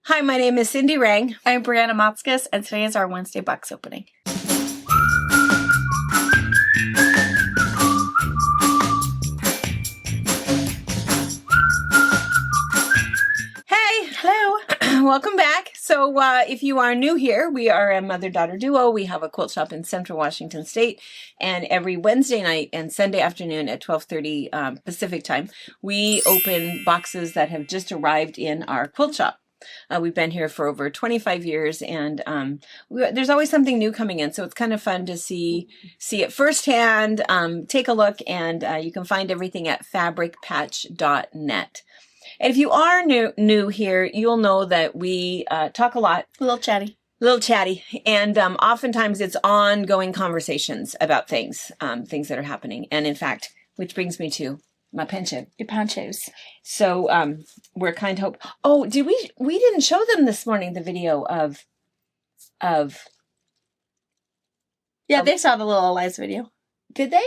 Hi, my name is Cindy Rang. I'm Brianna Motzkus, and today is our Wednesday box opening. Hey! Hello! Welcome back. So if you are new here, we are a mother-daughter duo. We have a quilt shop in Central Washington State, and every Wednesday night and Sunday afternoon at 12:30 Pacific time, we open boxes that have just arrived in our quilt shop. We've been here for over 25 years, and there's always something new coming in, so it's kind of fun to see it firsthand, take a look, and you can find everything at fabricpatch.net. And if you are new here, you'll know that we talk a lot. A little chatty. And oftentimes it's ongoing conversations about things that are happening. And in fact, which brings me to my poncho. Your ponchos. So we're kind of we didn't show them this morning the video of they saw the little Eliza video. Did they?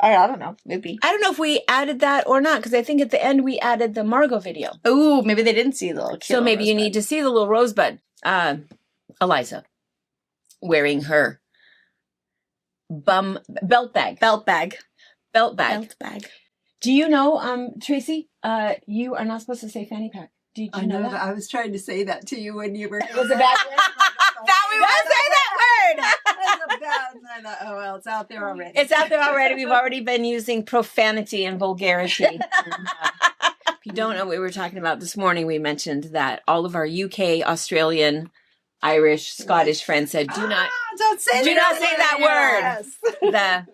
I don't know. Maybe. I don't know if we added that or not, because I think at the end we added the Margot video. Oh, maybe they didn't see the little. So maybe you need to see the little rosebud. Eliza wearing her belt bag. Do you know, Tracy? You are not supposed to say fanny pack. Did you know that? I was trying to say that to you when you were. It was a bad word. Thought we were going to say that word. I thought, oh well, it's out there already. It's out there already. We've already been using profanity and vulgarity. And, if you don't know what we were talking about this morning, we mentioned that all of our UK, Australian, Irish, Scottish friends said, do not say that word. The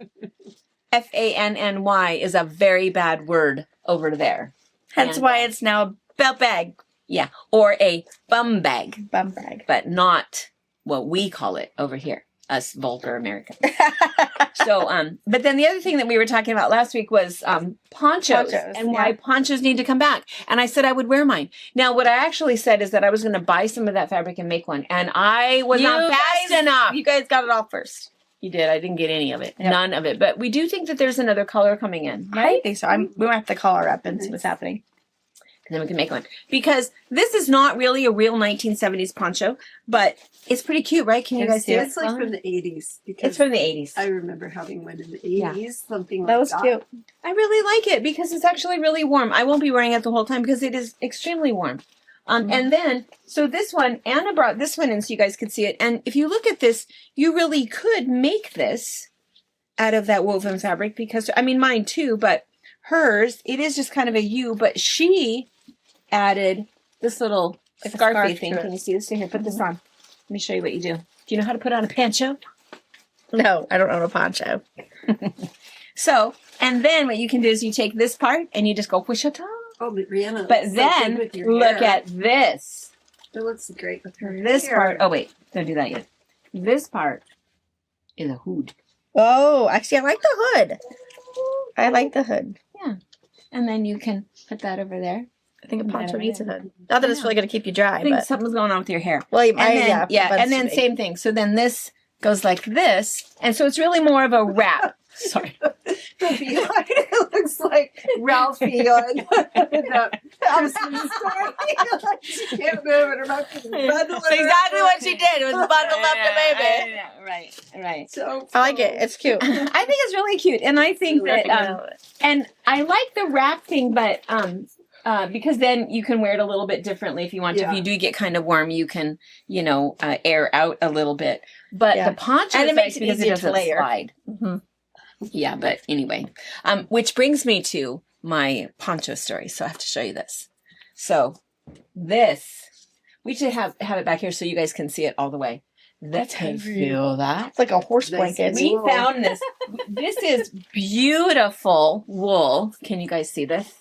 FANNY is a very bad word over there. Hence why it's now a belt bag. Yeah, or a bum bag. Bum bag. But not what we call it over here, us vulgar Americans. So, but then the other thing that we were talking about last week was ponchos and why ponchos need to come back. And I said I would wear mine. Now, what I actually said is that I was going to buy some of that fabric and make one. And I was not fast enough. You guys got it all first. You did. I didn't get any of it. Yep. None of it. But we do think that there's another color coming in, right? I think so. We might have to call her up and see what's happening. And then we can make one. Because this is not really a real 1970s poncho, but it's pretty cute, right? Can you guys see it? It's like from the 80s. It's from the 80s. I remember having one in the 80s, something like that. That was cute. I really like it because it's actually really warm. I won't be wearing it the whole time because it is extremely warm. And then, so this one, Anna brought this one in so you guys could see it. And if you look at this, you really could make this out of that woven fabric because, I mean, mine too, but hers, it is just kind of a U, but she added this little scarfy thing. Can you see this? Here, put this on. Let me show you what you do. Do you know how to put on a poncho? No, I don't own a poncho. So, and then what you can do is you take this part and you just go push it on. Oh, but Rihanna. But then look at this. It looks great with her This hair. part. Oh wait, don't do that yet. This part is a hood. Oh, actually, I like the hood. I like the hood. Yeah, and then you can put that over there. I think a poncho needs a hood. Not that it's really going to keep you dry. I think but something's going on with your hair. Well, and then same thing. So then this goes like this, and so it's really more of a wrap. Sorry. It looks like Ralphie on the Christmas story. She can't move it. Her mouth is bundled. That's exactly what she did. It was bundled up the baby. Right. So I like it. It's cute. I think it's really cute, and I think that and I like the wrap thing, but because then you can wear it a little bit differently if you want to. If you do get kind of warm, you can, air out a little bit. But the poncho, and it makes it because easier it doesn't to layer. slide. Mm-hmm. Yeah, but anyway, which brings me to my poncho story. So I have to show you this. So this, we should have it back here so you guys can see it all the way. Let's feel that. It's like a horse blanket. We found this. This is beautiful wool. Can you guys see this?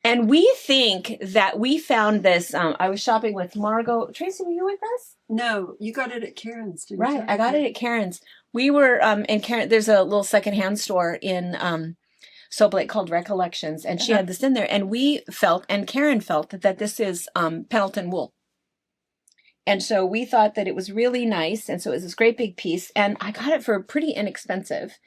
And we think that we found this. I was shopping with Margot. Tracy, were you with us? No, you got it at Karen's, didn't you? Right, I got it at Karen's. We were in Karen. There's a little secondhand store in Soap Lake called Recollections, and she had this in there. And we felt, and Karen felt, that this is Pendleton wool. And so we thought that it was really nice. And so it was this great big piece. And I got it for pretty inexpensive.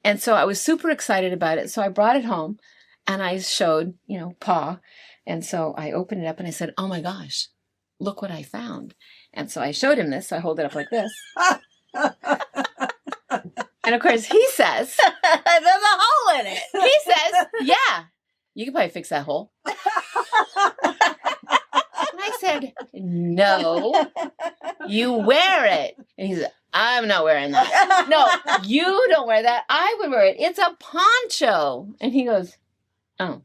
And so I was super excited about it. So I brought it home and I showed, Pa. And so I opened it up and I said, oh my gosh, look what I found. And so I showed him this. So I hold it up like this. And of course he says, There's a hole in it. he says, yeah, you can probably fix that hole. And I said, no, you wear it. And he said, I'm not wearing that. No, you don't wear that. I would wear it. It's a poncho. And he goes, oh.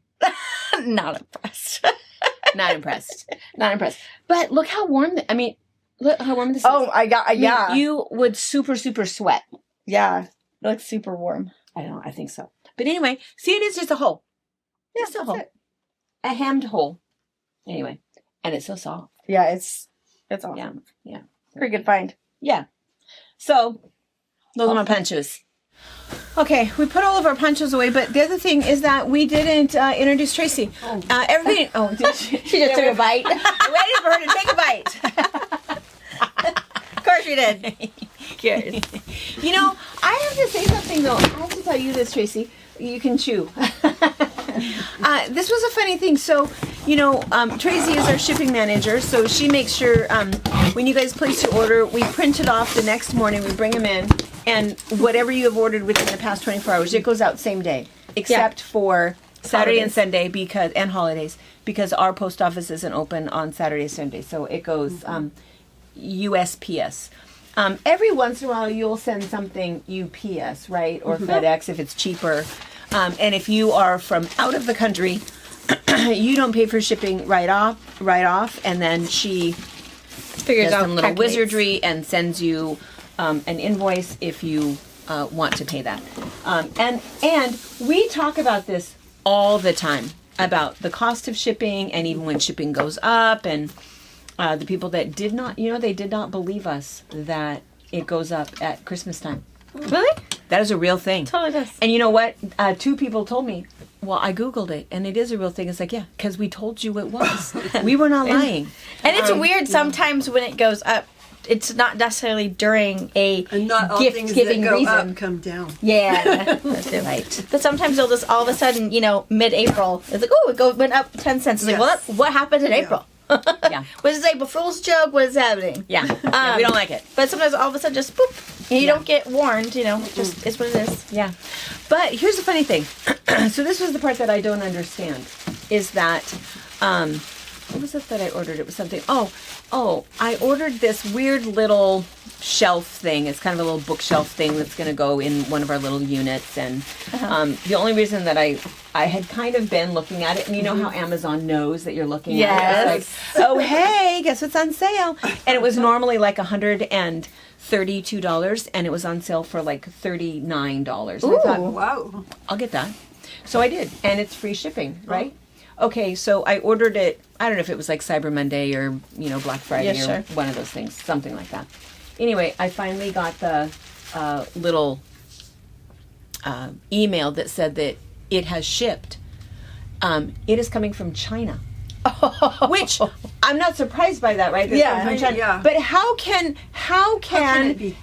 Not impressed. Not impressed. Not impressed. But look how warm. Look how warm this is. Oh, yeah. You would super, super sweat. Yeah. It looks super warm. I think so. But anyway, see, it is just a hole. Yeah, Just a hole. A hemmed hole. Anyway, and it's so soft. Yeah, it's awesome. Yeah. Yeah. Pretty good find. Yeah. So, those are my ponchos. Okay, we put all of our ponchos away, but the other thing is that we didn't introduce Tracy. Everybody. Oh, did she? She just took a bite. Waiting for her to take a bite. Of course you did. Cheers. You know, I have to say something though. I have to tell you this, Tracy. You can chew. This was a funny thing. So, you know, Tracy is our shipping manager, so she makes sure when you guys place your order, we print it off the next morning. We bring them in, and whatever you have ordered within the past 24 hours, it goes out same day, except for Saturday and Sunday and holidays, because our post office isn't open on Saturday and Sunday. So it goes USPS. Every once in a while, you'll send something UPS, right, or FedEx if it's cheaper. And if you are from out of the country, you don't pay for shipping right off, and then she Figures does out some little calculates. wizardry and sends you an invoice if you want to pay that. And we talk about this all the time, about the cost of shipping, and even when shipping goes up, and the people that did not believe us that it goes up at Christmas time. Really? That is a real thing. Totally does. And you know what? 2 people told me, well, I Googled it, and it is a real thing. It's like, yeah, because we told you it was. We were not lying. And it's weird sometimes when it goes up. It's not necessarily during a And not all things that gift-giving go reason. up come down. Yeah, that's right. But sometimes they'll just all of a sudden, mid-April, it's like, oh, went up 10 cents. It's like, Yes. well, what happened in April? Yeah. Was this April Fool's joke? What is happening? Yeah. Yeah, we don't like it. But sometimes all of a sudden just boop, and you don't get warned, just it's what it is. Yeah. But here's the funny thing. So this was the part that I don't understand, is that, what was it that I ordered? It was something, I ordered this weird little shelf thing. It's kind of a little bookshelf thing that's going to go in one of our little units. And the only reason that I had kind of been looking at it, and you know how Amazon knows that you're looking at it. Yes. It's like, oh, hey, guess what's on sale? And it was normally like $132, and it was on sale for like $39. And I thought, Wow. I'll get that. So I did, and it's free shipping, right? Okay, so I ordered it. I don't know if it was like Cyber Monday or Black Friday Yeah, or sure. one of those things, something like that. Anyway, I finally got the little email that said that it has shipped. It is coming from China. Which I'm not surprised by that, right? That it's Yeah, coming from China. yeah. But how can it be?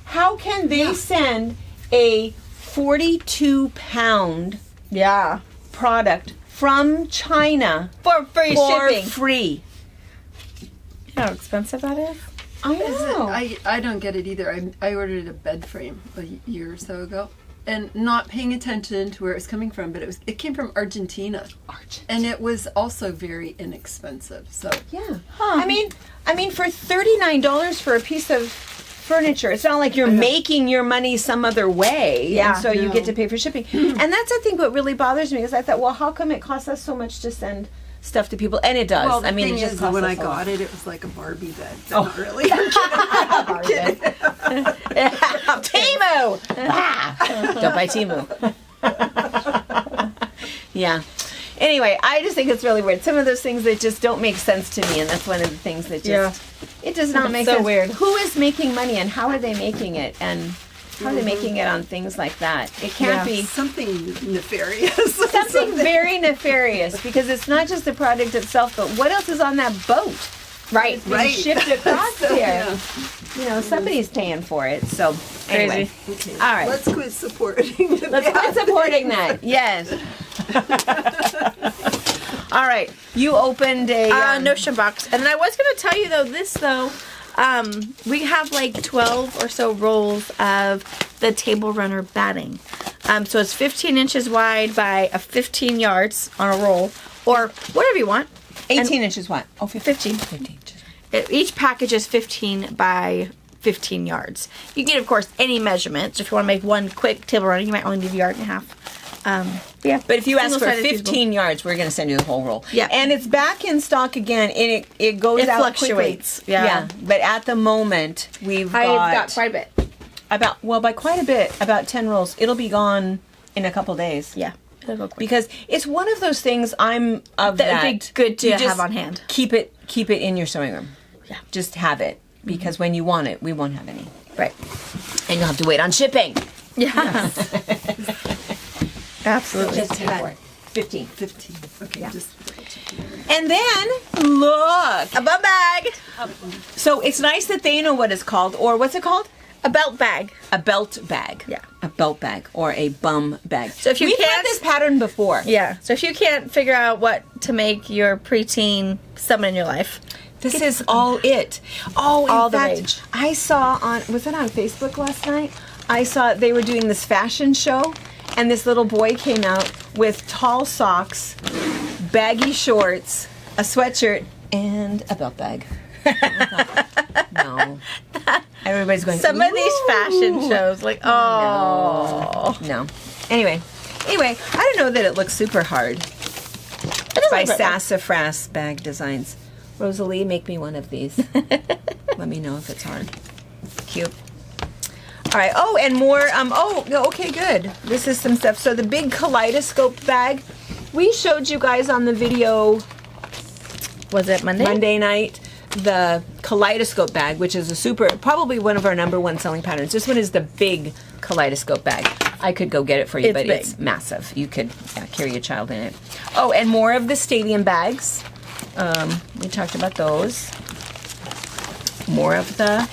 they send a 42-pound Yeah. product from China For free for shipping. free? You know how expensive that is? I know. I don't get it either. I ordered a bed frame a year or so ago, and not paying attention to where it's coming from, but it came from Argentina, and it was also very inexpensive. So Yeah. I mean, for $39 for a piece of furniture, it's not like you're making your money some other way. Yeah. And so you No. get to pay for shipping. And that's, I think, what really bothers me, is I thought, well, how come it costs us so much to send stuff to people? And it does. well, the I mean, thing it just is, costs when us I a lot. got it, it was like a Barbie bed. Oh. Not really. Temu! Don't buy Temu. Yeah. Anyway, I just think it's really weird. Some of those things that just don't make sense to me, and that's one of the things that just it does not It's make so sense. weird. Who is making money, and how are they making it, and how are they making it on things like that? It can't be Something nefarious. something very nefarious, because it's not just the product itself, but what else is on that boat? Right. Being Right. shipped across there. Yeah. Somebody's paying for it. So anyway, Okay. all right. Let's quit supporting. Let's quit supporting that. Yes. All right. You opened a Notion box. And then I was going to tell you, though, we have like 12 or so rolls of the Table Runner batting. So it's 15 inches wide by 15 yards on a roll, or whatever you want. 18 inches wide. Oh, 15. 15 inches. Each package is 15 by 15 yards. You can get, of course, any measurements. If you want to make one quick table runner, you might only need a yard and a half. Yeah. But if you ask for Single-sided 15 yards, we're going to send you the whole roll. Yeah. And it's back in stock again, and it goes It out fluctuates. quickly. Yeah. But at the moment, I've got quite a bit. by quite a bit, about 10 rolls. It'll be gone in a couple days. Yeah. It'll go quick. Because it's one of those things I'm of That would be good to you just have on hand. Keep it in your sewing room. Yeah. Just have it. Because when you want it, we won't have any. Right. And you'll have to wait on shipping. Yeah. Absolutely. Just have it. 15. 15. Okay, Yeah. just. And then, look. A bum bag. So it's nice that they know what it's called. Or what's it called? A belt bag. A belt bag. Yeah. A belt bag or a bum bag. So if you We've had can't- this pattern before. Yeah. So if you can't figure out what to make your preteen someone in your life, This is all it. Oh, in All the fact, rage. I saw was it on Facebook last night? I saw they were doing this fashion show, and this little boy came out with tall socks, baggy shorts, a sweatshirt, and a belt bag. No. Everybody's going, some of these "Ooh." fashion shows, like, oh. No. Anyway, I don't know that it looks super hard. It By doesn't look bad. Sassafras Bag Designs. Rosalie, make me one of these. Let me know if it's hard. Cute. All right. Oh, and more. Okay, good. This is some stuff. So the big kaleidoscope bag. We showed you guys on the video Was it Monday? Monday night the kaleidoscope bag, which is probably one of our #1 selling patterns. This one is the big kaleidoscope bag. I could go get it for you, It's but big. it's massive. You could carry a child in it. Oh, and more of the stadium bags. We talked about those. More of the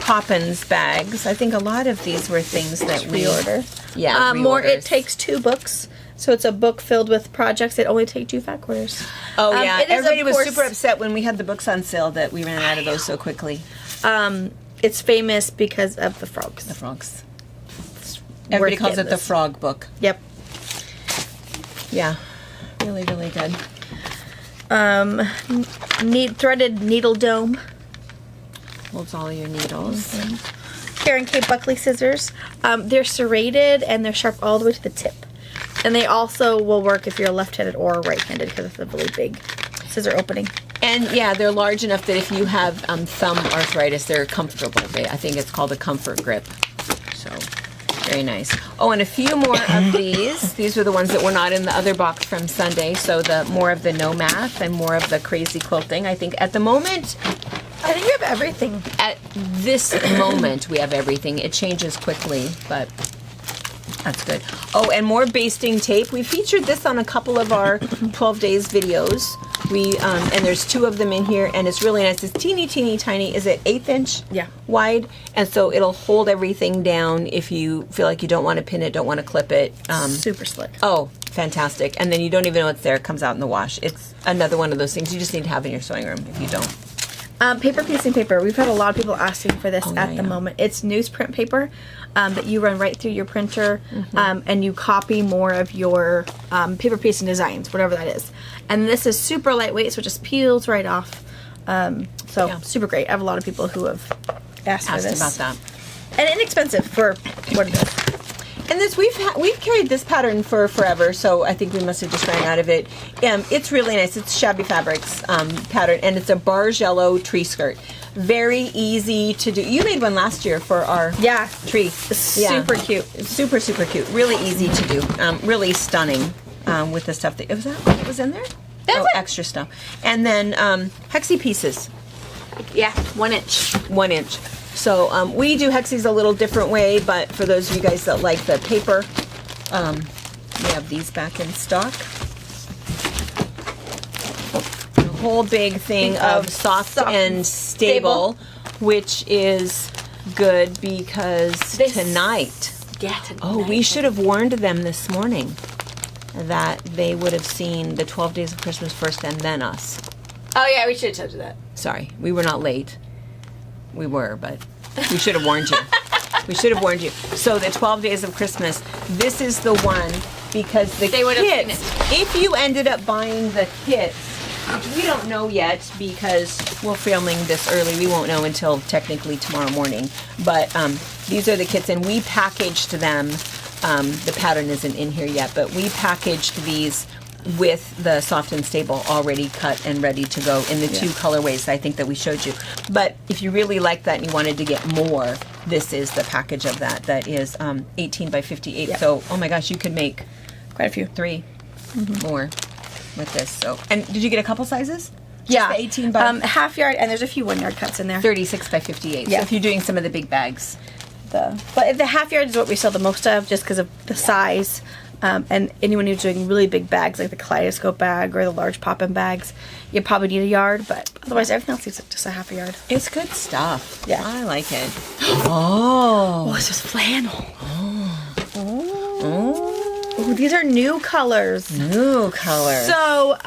Poppins bags. I think a lot of these were things that we Reorder. Yeah, More. It reorders. takes 2 books. So it's a book filled with projects that only take 2 fat quarters. Oh yeah, it is, of everybody was course- super upset when we had the books on sale that we ran out of those so quickly. It's famous because of the frogs. The frogs. Where Everybody to calls get it the this. frog book. Yep. Yeah, really, really good. Threaded needle dome. Holds all your needles. Karen K. Buckley scissors. They're serrated and they're sharp all the way to the tip. And they also will work if you're left-handed or right-handed because it's a really big scissor opening. And yeah, they're large enough that if you have thumb arthritis, they're comfortable. I think it's called a comfort grip. So, very nice. Oh, and a few more of these. These were the ones that were not in the other box from Sunday. So the more of the no math and more of the crazy quilting. I think at the moment, I think you have everything. at this moment, we have everything. It changes quickly, but that's good. Oh, and more basting tape. We featured this on a couple of our 12 days videos. And there's 2 of them in here, and it's really nice. It's teeny, teeny, tiny. Is it 1/8 inch Yeah. wide? And so it'll hold everything down if you feel like you don't want to pin it, don't want to clip it. Super slick. Oh, fantastic. And then you don't even know it's there. It comes out in the wash. It's another one of those things you just need to have in your sewing room if you don't. Paper piecing paper. We've had a lot of people asking for this Oh, at the moment. It's newsprint paper that you run right through your printer, and you copy more of your paper piecing designs, whatever that is. And this is super lightweight, so it just peels right off. Yeah. Super great. I have a lot of people who have asked for this. About that. And inexpensive for what it is. And this we've carried this pattern for forever, so I think we must have just ran out of it. It's really nice. It's Shabby Fabrics pattern, and it's a barge yellow tree skirt. Very easy to do. You made one last year for our Yeah. tree. Super cute. It's super, super cute. Really easy to do. Really stunning with the stuff that was that what was in there. That's it. Extra stuff. And then hexie pieces. Yeah, 1 inch. 1 inch. So we do hexies a little different way, but for those of you guys that like the paper, we have these back in stock. A whole big thing of soft and stable, which is good because This- tonight. Yeah. Oh, we should have warned them this morning. that they would have seen the 12 Days of Christmas first and then us. Oh yeah, we should have told you that. Sorry, we were not late. We were, but we should have warned you. We should have warned you. So the 12 Days of Christmas, this is the one because They would have seen kids, if you ended up buying the kits, which we don't know yet because we're filming this early. We won't know until technically tomorrow morning. But these are the kits, and we packaged them. The pattern isn't in here yet, but we packaged these with the soft and stable already cut and ready to go in the two colorways I think that we showed you. But if you really like that and you wanted to get more, this is the package of that. That is 18 by 58. Yeah. So, oh my gosh, you could make Quite a few. 3 more with this. So, and did you get a couple sizes? Yeah. the 18 by half yard, and there's a few 1 yard cuts in there. 36 by 58. Yeah. So if you're doing some of the big bags. But the half yard is what we sell the most of, just because of the size. And anyone who's doing really big bags, like the kaleidoscope bag or the large pop-in bags, you probably need a yard. But otherwise, everything else is just a half a yard. It's good stuff. Yeah. I like it. Oh. Oh, this is flannel. Oh, these are new colors. New color. So,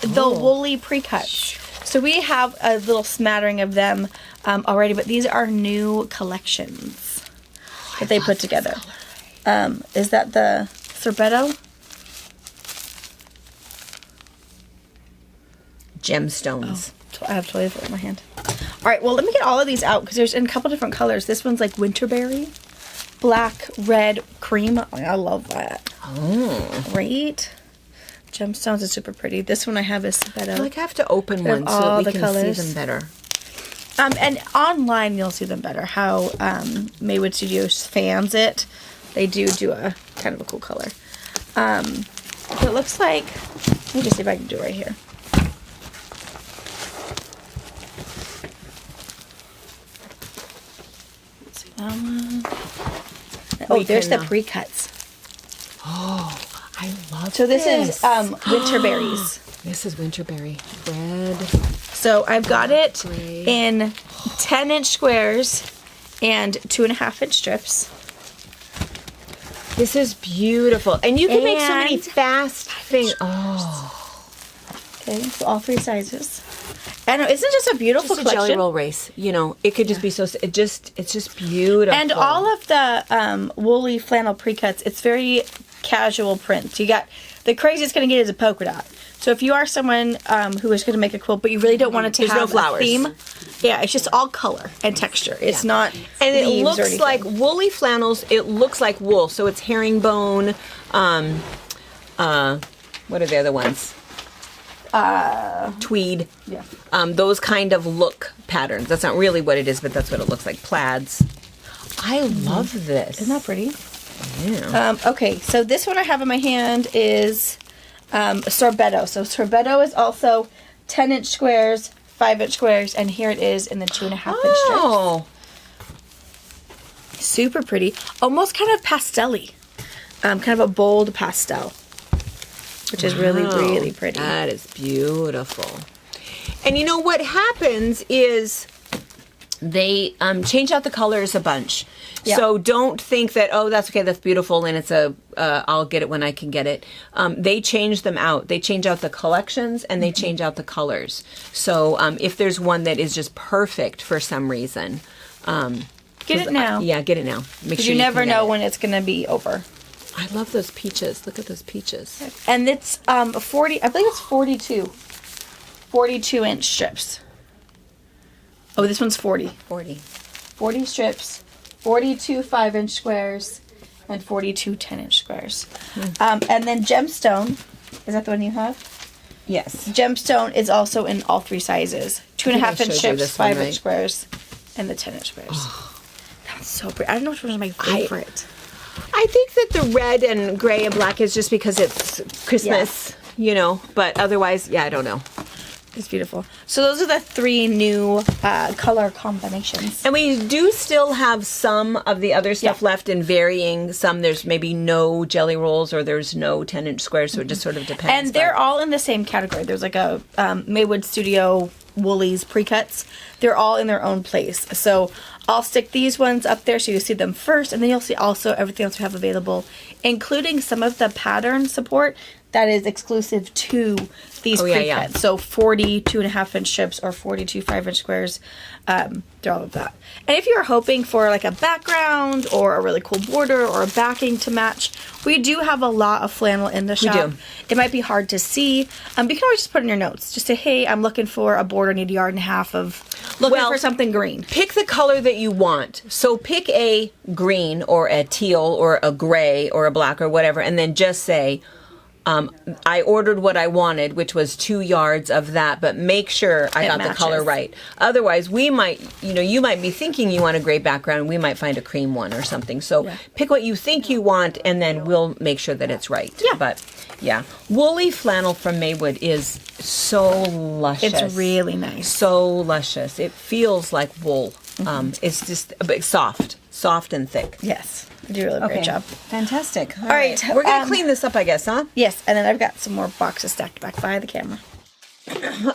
the woolly pre-cuts. So we have a little smattering of them already, but these are new collections that they put together. Is that the sorbetto? Gemstones. I have totally in my hand. All right, well, let me get all of these out because there's in a couple different colors. This one's like winterberry, black, red, cream. I love that. Oh. Right? Gemstones is super pretty. This one I have is sorbetto. Like I have to open They have one so that all we the can colors. see them better. And online you'll see them better. How Maywood Studios fans it. They do a kind of a cool color. It looks like, let me just see if I can do it right here. Let's see that one. Oh, We there's can, the pre-cuts. Oh, I love So this is winter berries. This is winterberry. Red. So I've got it Gray. in 10-inch squares and 2.5-inch strips. This is beautiful. And you can make so many And- fast things. Oh. Okay, so all 3 sizes. And isn't it just a beautiful Just a jelly collection? roll race. You know, it could just be so, it's just beautiful. And all of the woolly flannel pre-cuts, it's very casual prints. You got, the craziest going to get is a polka dot. So if you are someone who is going to make a quilt, but you really don't want it to There's no have flowers. a theme, yeah, it's just all color and texture. It's not And it leaves or looks anything. like woolly flannels. It looks like wool, so it's herringbone. What are the other ones? Tweed. Yeah. Those kind of look patterns. That's not really what it is, but that's what it looks like. Plaids. I love this. Isn't that pretty? Yeah. Okay, so this one I have in my hand is sorbetto. So sorbetto is also 10-inch squares, 5-inch squares, and here it is in the 2.5-inch strips. Oh. Super pretty. Almost kind of pastel-y. Kind of a bold pastel. Which is really, Wow. really pretty. That is beautiful. And you know what happens is they change out the colors a bunch. Yeah. So don't think that, oh, that's okay, that's beautiful, and it's I'll get it when I can get it. They change them out. They change out the collections, and they change out the colors. So if there's one that is just perfect for some reason. Get it now. Yeah, get it now. Make Because sure you never can get know it. when it's going to be over. I love those peaches. Look at those peaches. And it's 40, I believe it's 42-inch strips. Oh, this one's 40. 40. 40 strips, 42 5-inch squares, and 42 10-inch squares. And then gemstone, is that the one you have? Yes. Gemstone is also in all 3 sizes. I 2.5-inch showed you strips, this one, 5-inch right? squares, and the 10-inch squares. That's so pretty. I don't know which one is my favorite. I think that the red and gray and black is just because it's Christmas, you know, but otherwise, yeah, I don't know. It's beautiful. So those are the 3 new color combinations. And we do still have some of the other stuff Yeah. left in varying. Some there's maybe no jelly rolls or there's no 10-inch squares, so it just sort of depends. And they're but- all in the same category. There's like a Maywood Studio Woolies pre-cuts. They're all in their own place. So I'll stick these ones up there so you see them first, and then you'll see also everything else we have available, including some of the pattern support that is exclusive to these pre-cuts. yeah. So 40 2.5-inch strips or 42 5-inch squares. They're all of that. And if you're hoping for like a background or a really cool border or a backing to match, we do have a lot of flannel in the shop. do. It might be hard to see. You can always just put in your notes. Just say, hey, I'm looking for a border, need a yard and a half of, looking for something green. Pick the color that you want. So pick a green or a teal or a gray or a black or whatever, and then just say, I ordered what I wanted, which was 2 yards of that, but make sure I got the color matches. right. Otherwise, we might, you might be thinking you want a gray background, and we might find a cream one or something. So pick what you think you want, and then we'll make sure that it's right. Yeah. But yeah, woolly flannel from Maywood is so luscious. It's really nice. So luscious. It feels like wool. It's just soft and thick. Yes. You do a really great job. Fantastic. All right, We're going to clean this up, I guess, huh? Yes, and then I've got some more boxes stacked back by the camera.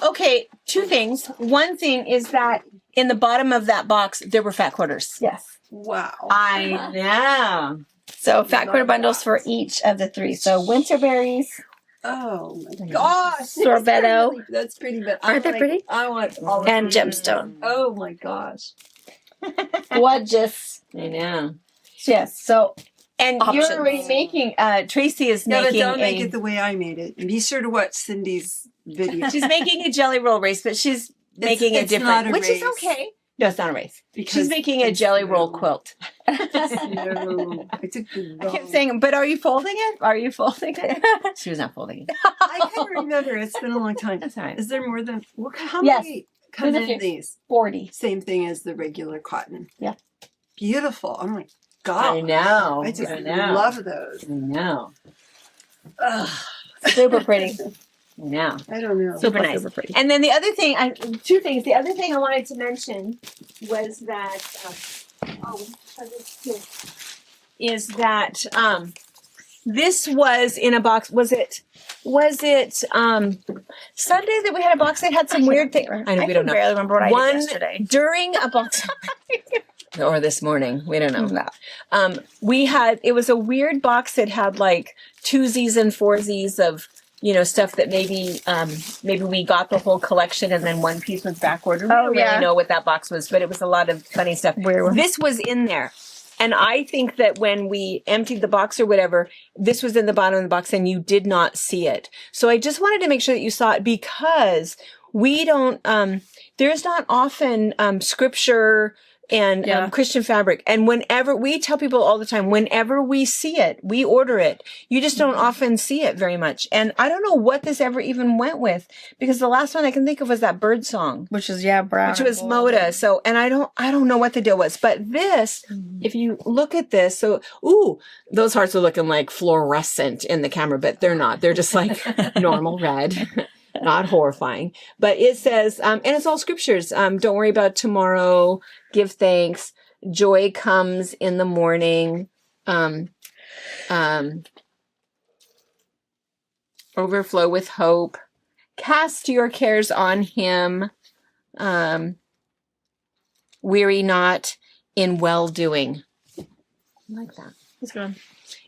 Okay, 2 things. One thing is that in the bottom of that box, there were fat quarters. Yes. Wow. I know. So fat quarter bundles for each of the 3. So winter berries. Oh my gosh. Sorbetto. That's pretty, but Aren't they pretty? I want all And of them. gemstone. Oh my gosh. Gorgeous. I know. Yes. So And Options. you're already making, Tracy is Yeah, but making don't make it the way I made it. And be sure to watch Cindy's video. she's making a jelly roll race, but she's making it it's different, not a which is race. okay. No, it's not a race. Because She's making a it's jelly roll no- quilt. No, I took the I kept wrong. saying, but are you folding it? Are you folding it? She was not folding it. I can't remember. It's been a long time. That's all right. Is there more than how Yes. many come There's a in few. these? 40. Same thing as the regular cotton. Yeah. Beautiful. Oh my god. I know. I just I know. love those. I know. Ugh, Super pretty. I know. I don't know. Super nice. Super pretty. And then the other thing, 2 things. The other thing I wanted to mention was that, this was in a box. Was it Sunday that we had a box that had some weird thing? I know we don't know. barely remember what I One did yesterday. during a box. Or this morning. We don't know. It was a weird box that had like 2Zs and 4Zs of, stuff that maybe we got the whole collection and then one piece was back ordered. We don't really know what that box was, but it was a lot of funny stuff. This was in there. And I think that when we emptied the box or whatever, this was in the bottom of the box and you did not see it. So I just wanted to make sure that you saw it because we don't, there's not often scripture and Christian fabric. And whenever we tell people all the time, whenever we see it, we order it. You just don't often see it very much. And I don't know what this ever even went with because the last one I can think of was that bird song, Which is brown. which was Moda. So, and I don't know what the deal was, but this, if you look at this, so, those hearts are looking like fluorescent in the camera, but they're not. They're just like normal red. Not horrifying, but it says, and it's all scriptures. Don't worry about tomorrow. Give thanks. Joy comes in the morning. Overflow with hope. Cast your cares on him. Weary not in well doing. I like that. It's good.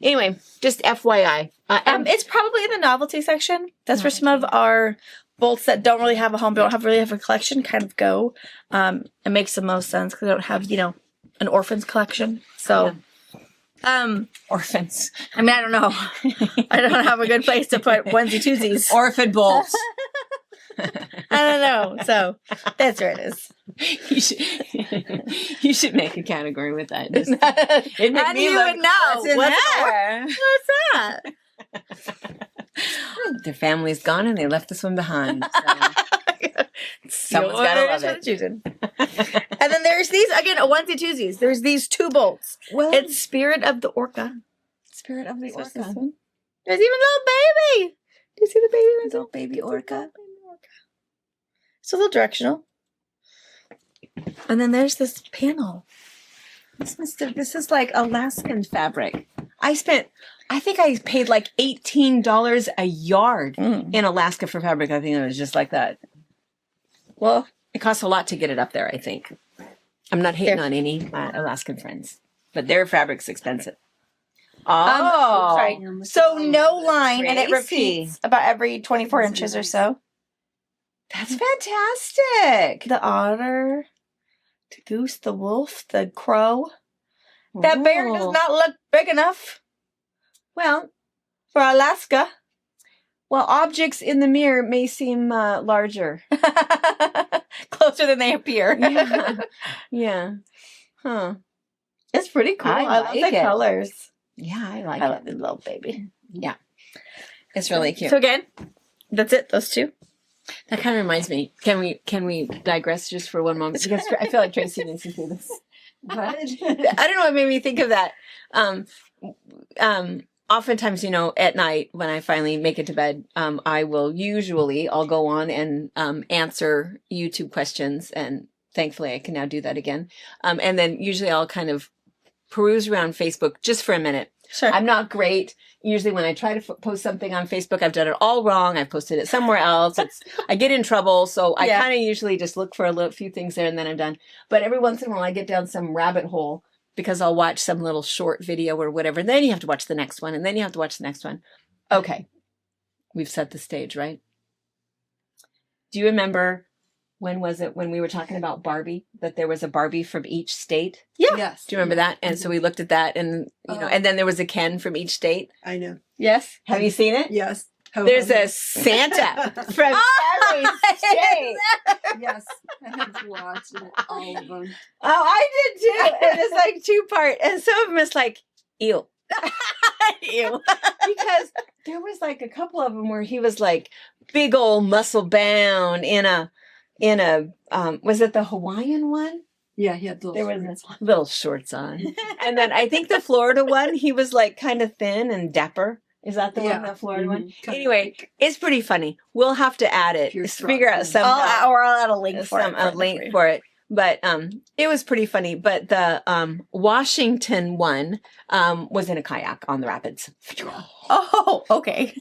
Anyway, just FYI. It's probably in the novelty section. That's where some of our bolts that don't really have a home, don't really have a collection, kind of go. It makes the most sense because they don't have, an orphans collection. So, Orphans. I mean, I don't know. I don't have a good place to put onesie twosies. Orphan bolts. I don't know. So that's where it is. You should make a category with that. Just, How do you even know? What's in What's there? What's that? Their family's gone and they left this one behind. So. Someone's gotta love it. Choosing. And then there's these, again, onesie twosies. There's these 2 bolts. Well, It's Spirit of the Orca. Spirit of the What's this Orca. one? There's even a little baby. Do you see the baby? Little baby orca. It's a little directional. And then there's this panel. This is like Alaskan fabric. I think I paid like $18 a yard in Alaska for fabric. I think it was just like that. Well, It costs a lot to get it up there, I think. I'm not hating on any Alaskan friends, but their fabric's expensive. Oh, sorry. So no line, and it Tracy. repeats about every 24 inches or so. That's fantastic. The otter, the goose, the wolf, the crow. That bear does Oh. not look big enough Well, for Alaska. well, objects in the mirror may seem larger. Closer than they appear. Yeah. Yeah. Huh. It's pretty cool. I I love like the it. colors. Yeah, I like I it. love the little baby. It's really cute. So again, that's it. Those two. That kind of reminds me. Can we digress just for one moment? Because I feel like Tracy needs to see this. What? I don't know what made me think of that. Oftentimes, at night when I finally make it to bed, I'll go on and answer YouTube questions, and thankfully I can now do that again. And then usually I'll kind of peruse around Facebook just for a minute. Sure. I'm not great. Usually when I try to post something on Facebook, I've done it all wrong. I've posted it somewhere else. I get in trouble. So I Yeah. kind of usually just look for a few things there and then I'm done. But every once in a while I get down some rabbit hole because I'll watch some little short video or whatever. And then you have to watch the next one. And then you have to watch the next one. Okay. We've set the stage, right? Do you remember, when was it when we were talking about Barbie, that there was a Barbie from each state? Yeah. Yes. Do you remember that? And so we looked at that and, and then there was a Ken from each state. I know. Yes. Have you seen it? Yes. There's a Santa from every state. Yes. I had to watch it, all of them. Oh, I did too. And it's like 2-part. And some of them is like, ew. Ew. Because there was like a couple of them where he was like big old muscle bound in a was it the Hawaiian one? Yeah, he had There little was little shorts on. And then I think the Florida one, he was like kind of thin and dapper. Is that the one, the Florida one? Kinda Anyway, like it's pretty funny. We'll have to add it. Pure Figure out strong. somehow. I'll add a link for it. A link for it. But it was pretty funny. But the Washington one was in a kayak on the rapids. Oh, okay.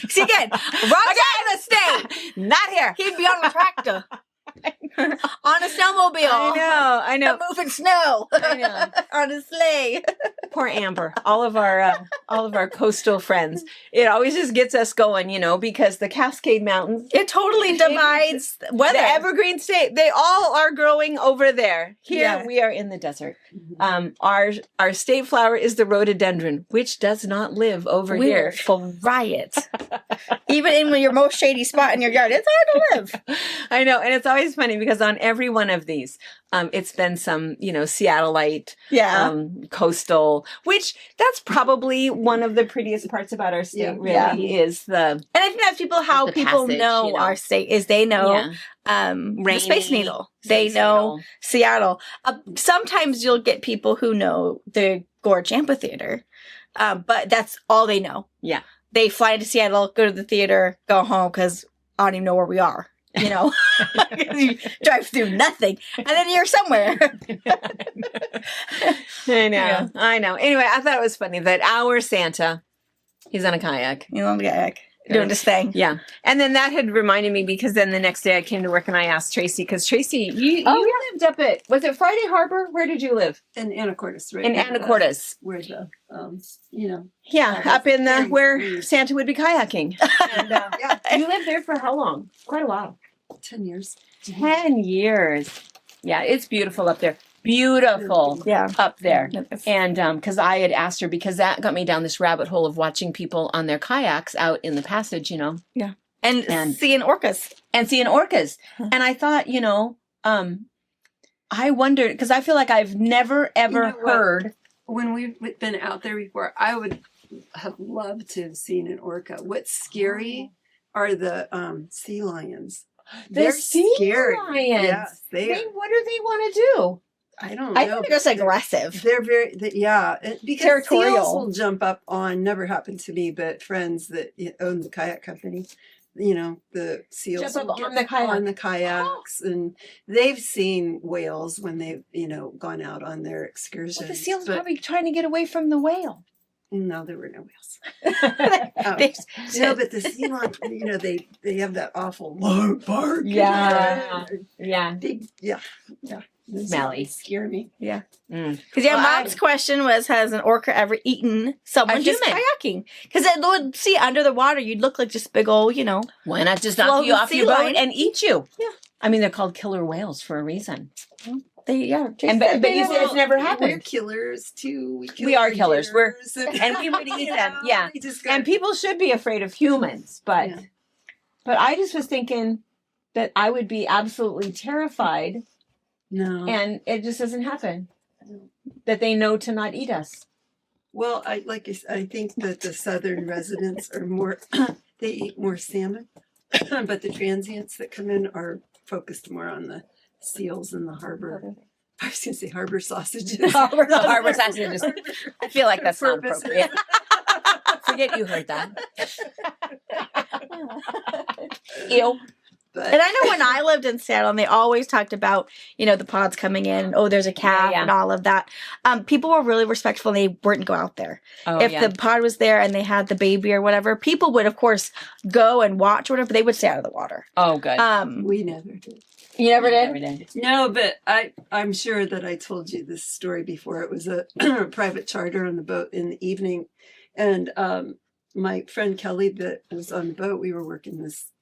See again, wrong side of the state. Not here. He'd be on a tractor, on a snowmobile. I know. Moving snow. I know. On a sleigh. Poor Amber. All of our coastal friends. It always just gets us going, because the Cascade Mountains, It totally divides weather. the Evergreen State, they all are growing over there. Here Yeah. we are in the desert. Our state flower is the rhododendron, which does not live over We here. will riot. Even in your most shady spot in your yard, it's hard to live. I know, and it's always funny because on every one of these, it's been some, Seattleite, Yeah. coastal, which that's probably one of the prettiest parts about our state. Yeah. Really is the And I think that's how the people passage, know our state is they know the Space Rainy, Needle. They know Seattle. Sometimes you'll get people who know the Gorge Amphitheater, but that's all they know. Yeah. They fly to Seattle, go to the theater, go home because I don't even know where we are. You drive through nothing, and then you're somewhere. I know, Yeah. I know. Anyway, I thought it was funny that our Santa, he's on a kayak. You know, doing this thing. Yeah. And then that had reminded me because then the next day I came to work and I asked Tracy, because Tracy, you lived up at, was it Friday Harbor? Where did you live? in Anacortes, right? In Anacortes. Where the, Yeah, Yeah, up in the, very where sweet. Santa would be kayaking. And, yeah, you lived there for how long? Quite a while. 10 years. 10 years. Yeah, it's beautiful up there. Beautiful Yeah. up there. And because I had asked her, because that got me down this rabbit hole of watching people on their kayaks out in the passage, And And- seeing orcas. and seeing orcas. And I thought, I wondered, because I feel like I've never ever You know what? heard. When we've been out there before, I would have loved to have seen an orca. What's scary are the sea lions. They're sea scary. lions. Yes, they. What do they want to do? I don't know. I think they're just aggressive. They're very, because Territorial. seals will jump up on. Never happened to me, but friends that own the kayak company, the seals Jump up will on get the kayak. on the kayaks, and they've seen whales when they've gone out on their excursions. Well, the seal's but probably trying to get away from the whale. No, there were no whales. They- No, but the sea lion, they have that awful low bark. Yeah. Yeah. Big, yeah. Those Smelly. scare me. Mm. Because Well, Mom's question was, has an orca ever eaten someone A just human. kayaking? Because it would see under the water, you'd look like just big old, Why not just knock Floating you off sea your boat lion. and eat you? Yeah. I mean, they're called killer whales for a reason. And but you said it's never We're happened. killers too. kill We are for killers. We're- dinners and we would eat them, yeah. we just And people should be afraid of humans, but Yeah. I just was thinking that I would be absolutely terrified, no. and it just doesn't happen. That they know to not eat us. Well, I think that the southern residents are more. They eat more salmon, but the transients that come in are focused more on the seals in the harbor. I was going to say harbor sausages. The harbor sausages. I feel like that's not Purpose. appropriate. Forget you heard that. Ew. But I know when I lived in Seattle, and they always talked about, the pods coming in, and there's a calf Yeah. and all of that. People were really respectful, and they wouldn't go out there. Oh, If the pod was there and they had the baby or whatever, people would, of course, go and watch or whatever, but they would stay out of the water. oh, good. we never did. You never did? Never did. No, but I'm sure that I told you this story before. It was a private charter on the boat in the evening, and my friend Kelly that was on the boat, we were working this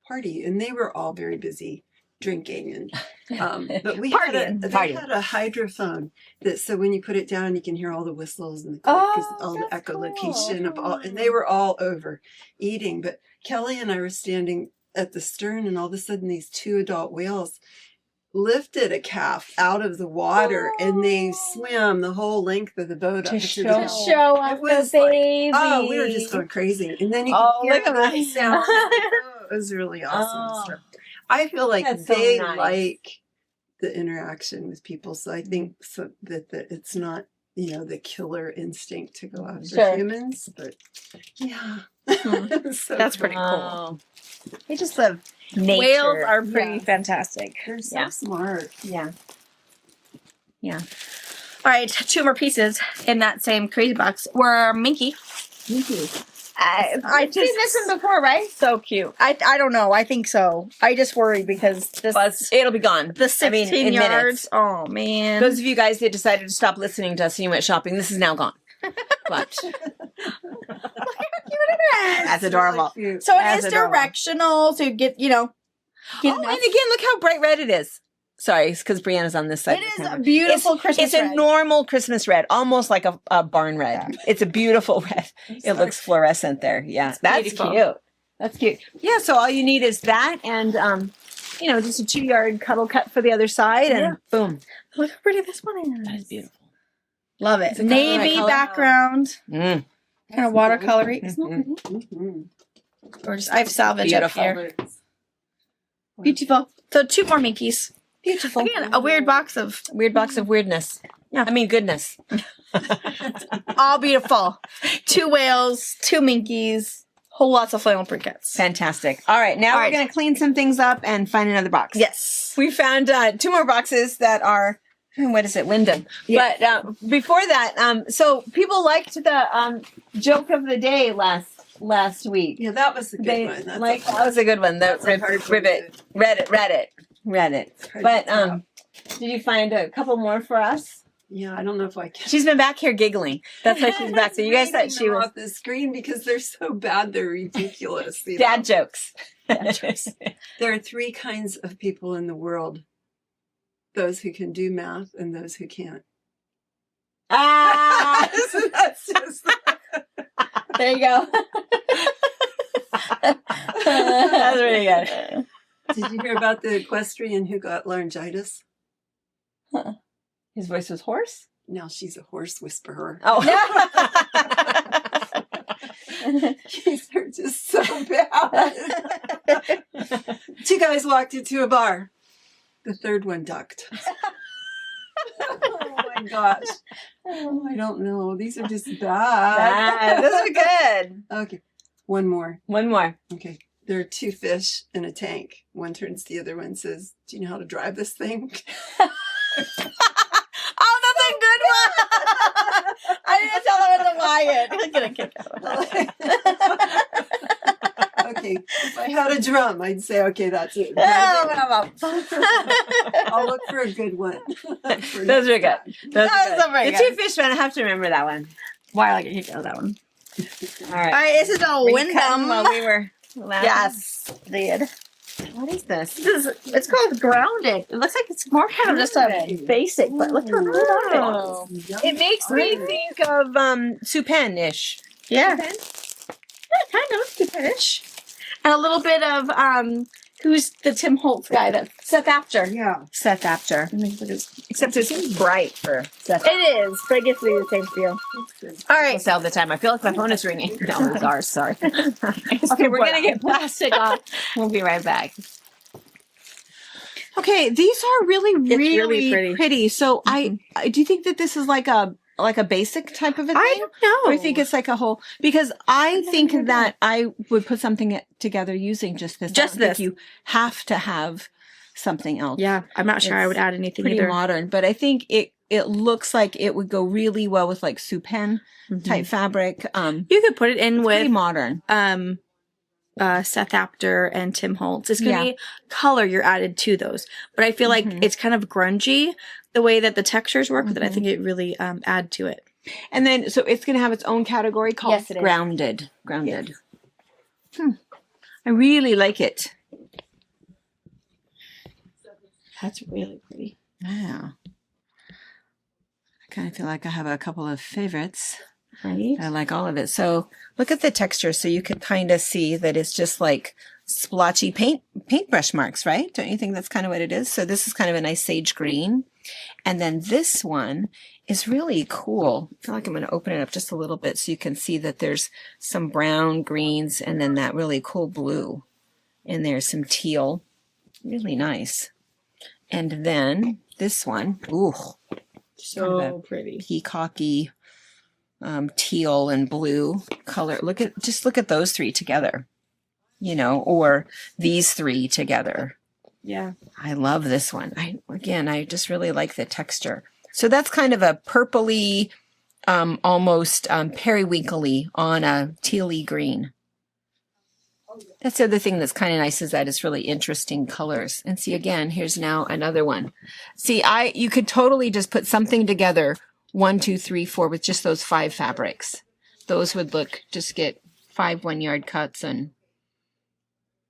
party, and they were all very busy drinking, and but we had Partying. they Partying. had a hydrophone that so when you put it down, you can hear all the whistles and the because Oh, all the that's echolocation of cool. all, and they were all over eating. But Kelly and I were standing at the stern, and all of a sudden, these two adult whales lifted a calf out of the water, and they swam the whole length of the boat To up show- the To Oh. boat. show off It was the like, baby. Oh, we were just going crazy. And then you Oh, can hear look at the that. sound. Oh, it was really awesome. Oh. So I feel like That's so they nice. like the interaction with people. So I think that it's not, the killer instinct to go after Sure. humans. But yeah. So That's pretty cool. Oh, They just live. nature. Whales are pretty Yeah. fantastic. They're so Yeah. smart. Yeah. All right, 2 more pieces in that same crazy box were Minky. I've seen this one before, right? So cute. I don't know. I think so. I just worry because this It'll be gone. the 16 in yards. minutes. Oh man. Those of you guys that decided to stop listening to us and you went shopping, this is now gone. But that's adorable. Really cute. So it That's is adorable. directional to get get Oh, enough. and again, look how bright red it is. Sorry, it's because Brianna's on this side. It of the is a camera. beautiful Christmas It's a red. normal Christmas red, almost like a barn red. It's a beautiful red. It looks fluorescent there. Yeah, that's beautiful. cute. That's cute. Yeah, so all you need is that and just a 2-yard cuddle cut for the other side, and Yeah. boom. Look how pretty this one is. That is beautiful. Love it. It's a color I Navy color. background, Mm. kind of watercolory. Isn't that Mhm. pretty? Mhm. Gorgeous. I have salvage Beautiful. up here. Beautiful. So 2 more Minkies. Beautiful. Again, a weird box of Weird box of weirdness. Yeah. I mean goodness. all beautiful. 2 whales, 2 Minkies, whole lots of flannel briquettes. Fantastic. All right, now All we're right. going to clean some things up and find another box. Yes. We found 2 more boxes that are, what is it, Wyndham. Yeah. But before that, so people liked the joke of the day last week. Yeah, that was a good They one. that was a good one. The That's a hard one ribbit, Reddit. hard But to top. did you find a couple more for us? Yeah, I don't know if I can. She's been back here giggling. That's why she's back. So you guys thought Reading she them was off the screen because they're so bad, they're ridiculous. you know? dad jokes. There are 3 kinds of people in the world: those who can do math and those who can't. Ah. That's just There you go. That's really good. Did you hear about the equestrian who got laryngitis? His voice was hoarse. Now she's a horse whisperer. Oh, They're just so bad. 2 guys walked into a bar. The third one ducked. Oh my gosh. Oh, I don't know. These are just bad. those are good. Okay. One more. One more. Okay. There are 2 fish in a tank. One turns to the other one and says, "Do you know how to drive this thing?" Oh, that's a good one. I didn't tell that was a Wyatt. He'll get a kick out of that. Okay, if I had a drum, I'd say, okay, that's it. I'll look for a good one. Those are good. Those That are was good. very The good. two fish one, I have to remember that one. Why I get a kick out of that one? All right. All right, this is a Were you cutting Wyndham. while we were laughing? Yes, did. What is this? It's called grounded. It looks like it's more kind of just a basic, but look how good Oh. It makes me think of Supan-ish. Yeah. Yeah, kind of stupid-ish. And a little bit of who's the Tim Holtz guy that Seth Apter. Yeah. Seth Apter. Except it seems bright for Seth. It is, but it gets to be the same feel. All right. All the time. I feel like my phone is ringing. No, it's ours. Sorry. Okay, we're gonna get plastic off. We'll be right back. Okay, these are really, really pretty. So I do you think that this is like a basic type of a thing? I don't know. Or I think it's like a whole, because I think that I would put something together using just this. Just I don't think this. You have to have something else. Yeah, I'm not sure I would add anything Pretty either. modern, but I think it looks like it would go really well with like Supan type fabric. You could put it in Pretty with modern. Seth Apter and Tim Holtz. It's gonna Yeah. be color you're added to those, but I feel like it's kind of grungy the way that the textures work. That I think it really add to it. And then, so it's going to have its own category called Yes, it is. Grounded. Grounded. I really like it. That's really pretty. Yeah. I kind of feel like I have a couple of favorites. Right? I like all of it. So look at the texture. So you could kind of see that it's just like splotchy paintbrush marks, right? Don't you think that's kind of what it is? So this is kind of a nice sage green. And then this one is really cool. I feel like I'm going to open it up just a little bit so you can see that there's some brown greens and then that really cool blue. And there's some teal. Really nice. And then this one, ooh, So kind of a pretty. peacocky teal and blue color. Look at those three together, or these three together. Yeah. I love this one. I just really like the texture. So that's kind of a purpley, almost periwinkly on a tealy green. That's the other thing that's kind of nice is that it's really interesting colors. And see, again, here's now another one. See, you could totally just put something together, 1, 2, 3, 4, with just those 5 fabrics. Those would just get 5 1-yard cuts and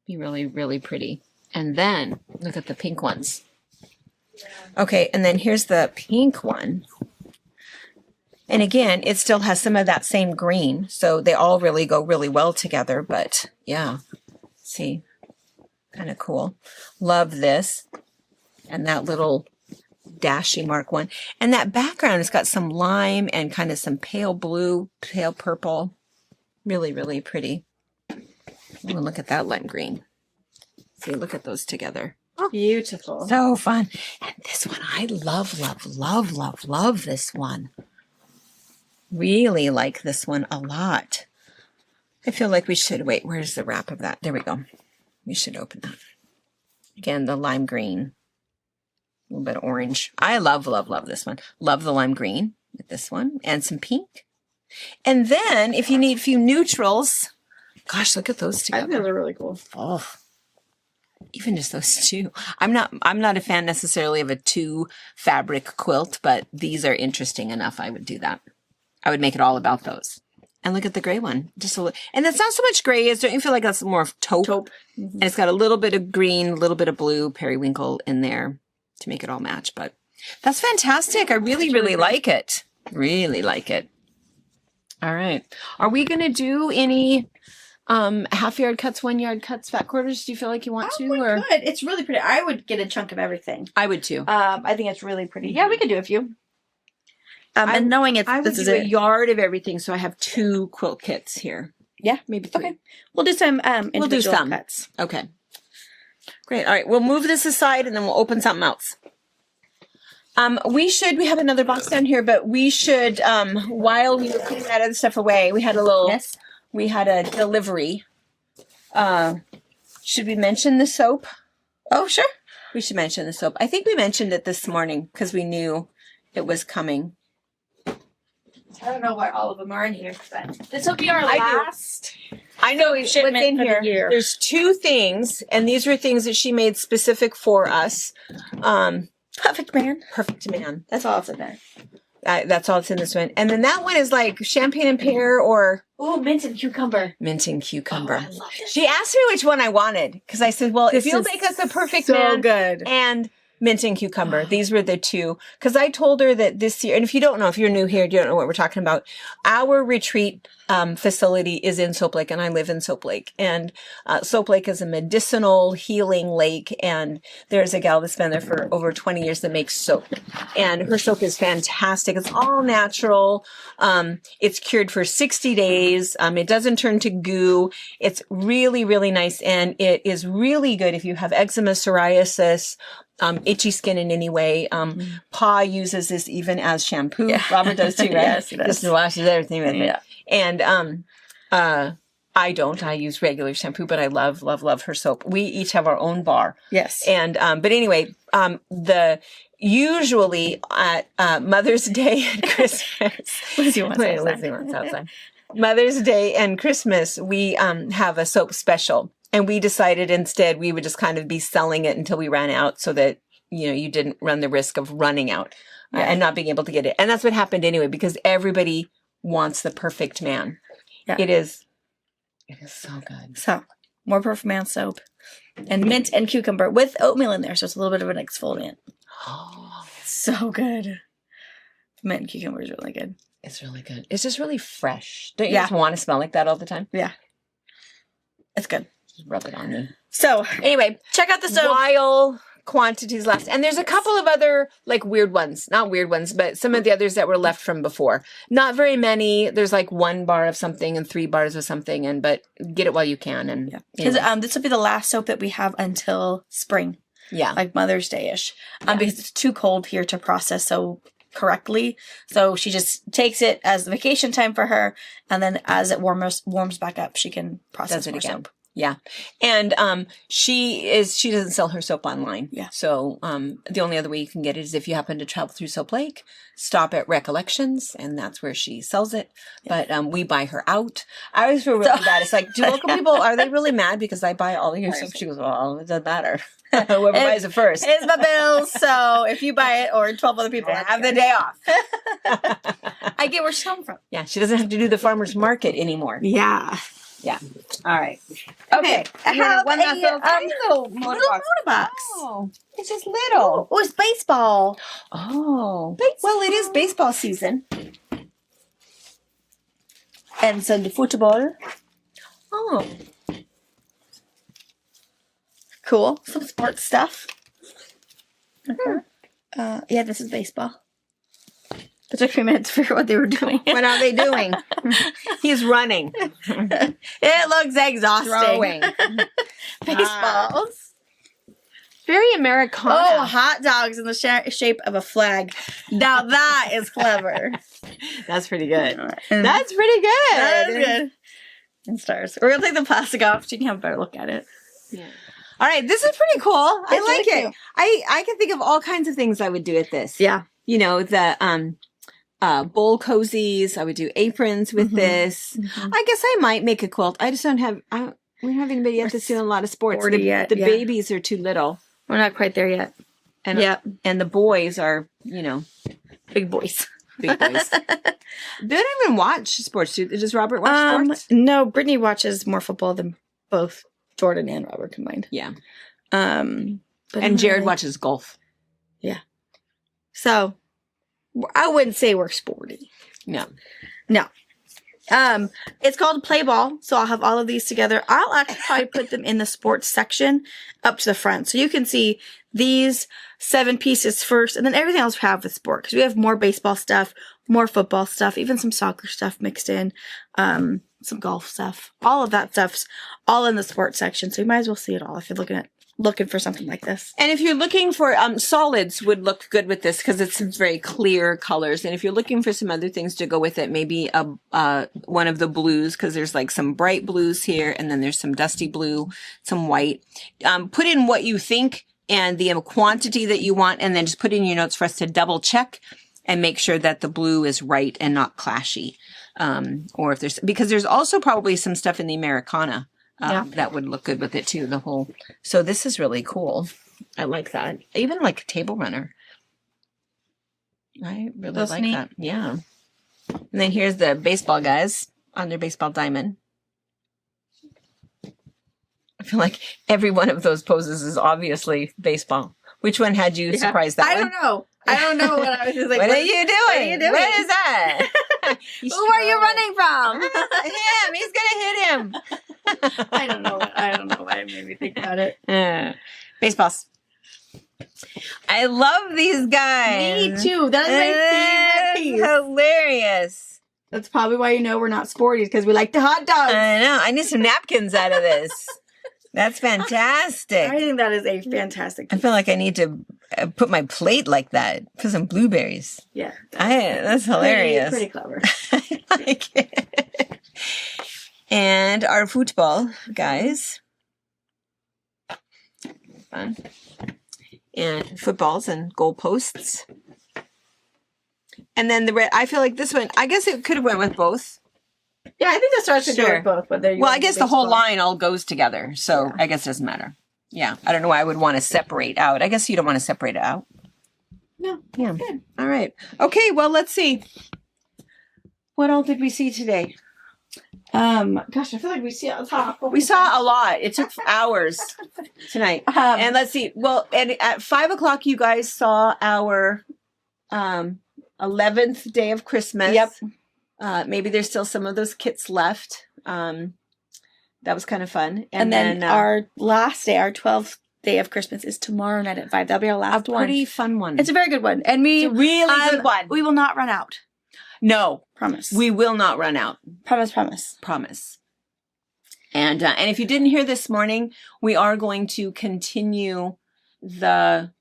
be really, really pretty. And then look at the pink ones. Okay, and then here's the pink one. And again, it still has some of that same green, so they all really go really well together, but yeah, see, kind of cool. Love this. And that little dashy mark one. And that background has got some lime and kind of some pale blue, pale purple. Really, really pretty. Ooh, look at that lime green. See, look at those together. Beautiful. So fun. And this one, I love, love, love, love, love this one. Really like this one a lot. I feel like we should, wait, where's the wrap of that? There we go. We should open that. Again, the lime green. A little bit of orange. I love, love, love this one. Love the lime green with this one. And some pink. And then, if you need a few neutrals, gosh, look at those I think those together. are really cool. Oh, even just those two. I'm not a fan necessarily of a 2 fabric quilt, but these are interesting enough. I would do that. I would make it all about those. And look at the gray one. And that's not so much gray as, don't you feel like that's more of taupe? Taupe. And it's got a little bit of green, a little bit of blue, periwinkle in there to make it all match. But that's fantastic. I really, really like it. Really like it. All right. Are we going to do any half-yard cuts, 1-yard cuts, fat quarters? Do you feel like you want to? Or Good. It's really pretty. I would get a chunk of everything. I would too. I think it's really pretty. Yeah, we could do a few. And knowing I would this is do a it. yard of everything, so I have 2 quilt kits here. Yeah. Maybe 3. Okay. We'll do some individual some. cuts. Okay. Great. All right. We'll move this aside and then we'll open something else. We have another box down here, but we should, while we were putting that other stuff away, we had a delivery. Should we mention the soap? Oh, sure. We should mention the soap. I think we mentioned it this morning because we knew it was coming. I don't know why all of them are in here, but this will be our I do. last. I know what's shipment in for the here. year. There's 2 things, and these were things that she made specific for us. Perfect man. Perfect man. That's all it's in there. That's all that's in this one. And then that one is like champagne and pear or Oh, mint and cucumber. mint and cucumber. Oh, I love it. She asked me which one I wanted because I said, well, This if you'll is make us a perfect so man good. and mint and cucumber. These were the 2. Because I told her that this year, and if you don't know, if you're new here, you don't know what we're talking about, our retreat facility is in Soap Lake, and I live in Soap Lake. And Soap Lake is a medicinal healing lake, and there's a gal that's been there for over 20 years that makes soap. And her soap is fantastic. It's all natural. It's cured for 60 days. It doesn't turn to goo. It's really, really nice. And it is really good if you have eczema, psoriasis, itchy skin in any way. Pa uses this even as shampoo. Yeah. Robert does too, right? Yes, he does. Just washes everything with it. Yeah. And I don't. I use regular shampoo, but I love, love, love her soap. We each have our own bar. Yes. And but anyway, usually at Mother's Day and Christmas. Lizzie wants Wait, outside. Lizzie wants outside. Mother's Day and Christmas, we have a soap special. And we decided instead we would just kind of be selling it until we ran out so that, you didn't run the risk of running out and not being able to get it. And that's what happened anyway, because everybody wants the perfect man. Yeah. It is so good. So, more Perfect Man soap. And mint and cucumber with oatmeal in there, so it's a little bit of an exfoliant. Oh, So good. Mint and cucumber is really good. it's really good. It's just really fresh. Don't you Yeah. just want to smell like that all the time? Yeah. It's good. Just rub it on me. So, Anyway, check out the soap. while quantities left. And there's a couple of other like weird ones, not weird ones, but some of the others that were left from before. Not very many. There's like 1 bar of something and 3 bars of something, but get it while you can. And Yeah. Because this will be the last soap that we have until spring, yeah. like Mother's Day-ish. Because it's too cold here to process so correctly. So she just takes it as the vacation time for her, and then as it warms back up, she can process Does it more again. soap. Yeah. And she doesn't sell her soap online. Yeah. So the only other way you can get it is if you happen to travel through Soap Lake, stop at Recollections, and that's where she sells it. But we buy her out. I always feel really bad. It's like, do local people, are they really mad because I buy all of your soap? She goes, well, it doesn't matter. Whoever buys it first. It's my bills, so if you buy it or 12 other people, I have the day off. I get where she's coming from. Yeah, she doesn't have to do the farmer's market anymore. Yeah. Yeah. All right. Okay. I have one last little tiny little motor little box. motor box. Oh, it's just little. Oh, it's baseball. Oh. Well, it is baseball season. And some football. Oh. Cool. Some sports stuff. Yeah, this is baseball. It took me a minute to figure out what they were doing. What are they doing? He's running. It looks exhausting. Throwing. Baseballs. Very Americana. Oh, hot dogs in the shape of a flag. Now that is clever. That's pretty good. And That's pretty good. that is good. And stars. We're going to take the plastic off so you can have a better look at it. Yeah. All right, this is pretty cool. I It's like really it. cool. I can think of all kinds of things I would do with this. Yeah. You know, the bowl cozies. I would do aprons with Mhm. this. Mhm. I guess I might make a quilt. I just don't have. We don't have anybody yet that's doing a lot of sports. Sporty The, yet, the yeah. babies are too little, We're not quite there yet. and and the boys are Big boys. big boys. They don't even watch sports. Does Robert watch sports? No, Brittany watches more football than both Jordan and Robert combined. Yeah, But and I'm Jared really- watches golf. So I wouldn't say we're sporty. No. No. It's called Play Ball, so I'll have all of these together. I'll actually probably put them in the sports section up to the front, so you can see these 7 pieces first, and then everything else we have with sport, because we have more baseball stuff, more football stuff, even some soccer stuff mixed in, some golf stuff. All of that stuff's all in the sports section, so you might as well see it all if you're looking for something like this. And if you're looking for solids would look good with this because it's some very clear colors. And if you're looking for some other things to go with it, maybe one of the blues, because there's like some bright blues here, and then there's some dusty blue, some white. Put in what you think and the quantity that you want, and then just put in your notes for us to double check. and make sure that the blue is right and not clashy. Or if because there's also probably some stuff in the Americana that would look good with it too. So this is really cool. I like that. Even like a table runner. I really That's like neat. that. Yeah. And then here's the baseball guys on their baseball diamond. I feel like every one of those poses is obviously baseball. Which one had you surprised that I one? don't know. I don't know what I was just like. What are you doing? What are you doing? What is that? Who are you running from? Him. He's gonna hit him. I don't know. I don't know why it made me think about it. Baseballs. I love these guys. Me too. That is my favorite piece. Hilarious. That's probably why we're not sporty, because we like the hot dogs. I know. I need some napkins out of this. That's fantastic. I think that is a fantastic I piece. feel like I need to put my plate like that. Put some blueberries. Yeah. That's hilarious. Pretty clever. I like it. And our football guys. Fun. And footballs and goalposts. And then the red, I feel like this one, I guess it could have went with both. Yeah, I think that starts to go Sure. with both. Whether you Well, I want guess the whole baseball. line all goes together. So I guess it doesn't matter. Yeah. I don't know why I would want to separate out. I guess you don't want to separate it out. No. Yeah. Good. All right. Okay. Well, let's see. What all did we see today? Gosh, I feel like we see on top. We saw a lot. It took hours tonight. And let's see. Well, and at 5:00, you guys saw our 11th day of Christmas. Yep. Maybe there's still some of those kits left. That was kind of fun. and then our last day, our 12th day of Christmas, is tomorrow night at 5. That'll be our last one. pretty fun one. It's a very good one, and It's a really good one. We will not run out. No, Promise. we will not run out. promise. Promise. And if you didn't hear this morning, we are going to continue the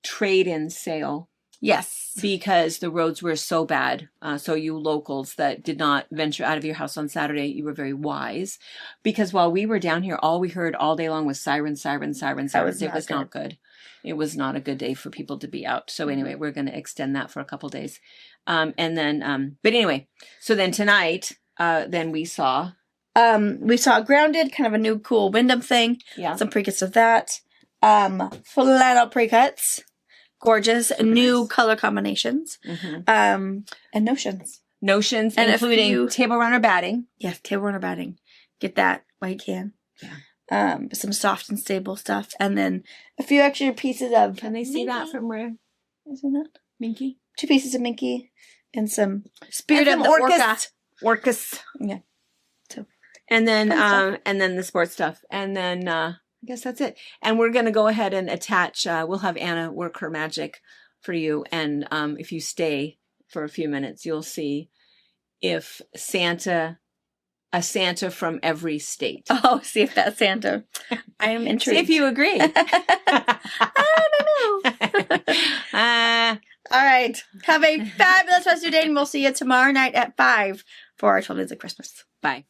trade-in sale Yes. because the roads were so bad. So you locals that did not venture out of your house on Saturday, you were very wise. Because while we were down here, all we heard all day long was sirens, sirens, sirens, That was sirens. It not was not good. It was not a good day for people to be out. So anyway, we're going to extend that for a couple days. But anyway, so then tonight, then we saw. We saw Grounded, kind of a new cool Wyndham thing. Yeah. Some pre-cuts of that. Flannel pre-cuts. Gorgeous. New nice. color combinations. Mm-hmm. And notions. Notions, And a including few- table runner batting. Yes, table runner batting. Get that while you can. Yeah. Some soft and stable stuff. And then a few extra pieces of... Can they see that Minky. from where? Isn't that? Minky? 2 pieces of Minky. And some Spirit And of some the Orca. Orcas. Yeah. So, And then fun stuff. and then the sports stuff. And then I guess that's it. And we're gonna go ahead and attach we'll have Anna work her magic for you. And if you stay for a few minutes, you'll see if a Santa from every state. Oh, see if that's Santa. I am See intrigued. if you agree. I don't know. All right. Have a fabulous rest of your day, and we'll see you tomorrow night at 5 for our 12 Days of Christmas. Bye.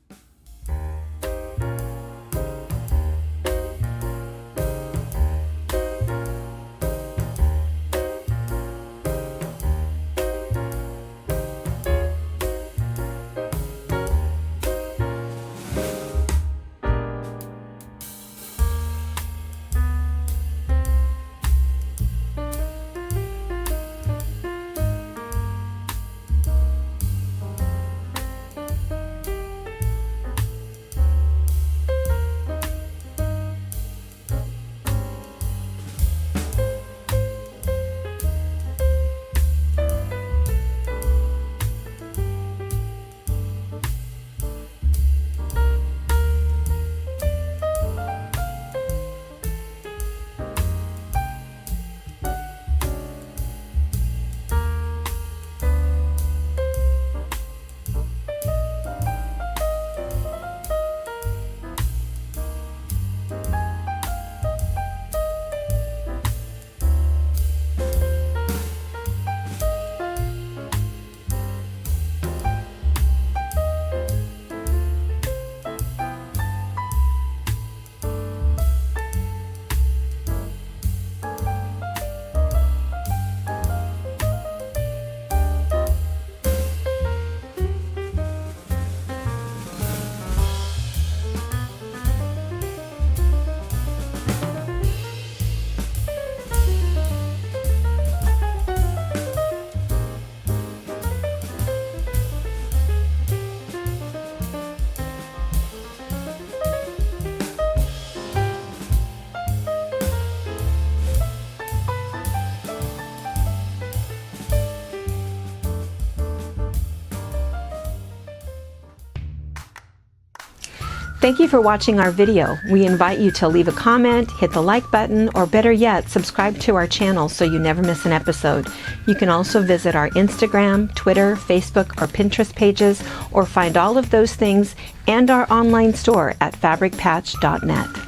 Thank you for watching our video. We invite you to leave a comment, hit the like button, or better yet, subscribe to our channel so you never miss an episode. You can also visit our Instagram, Twitter, Facebook, or Pinterest pages, or find all of those things and our online store at fabricpatch.net.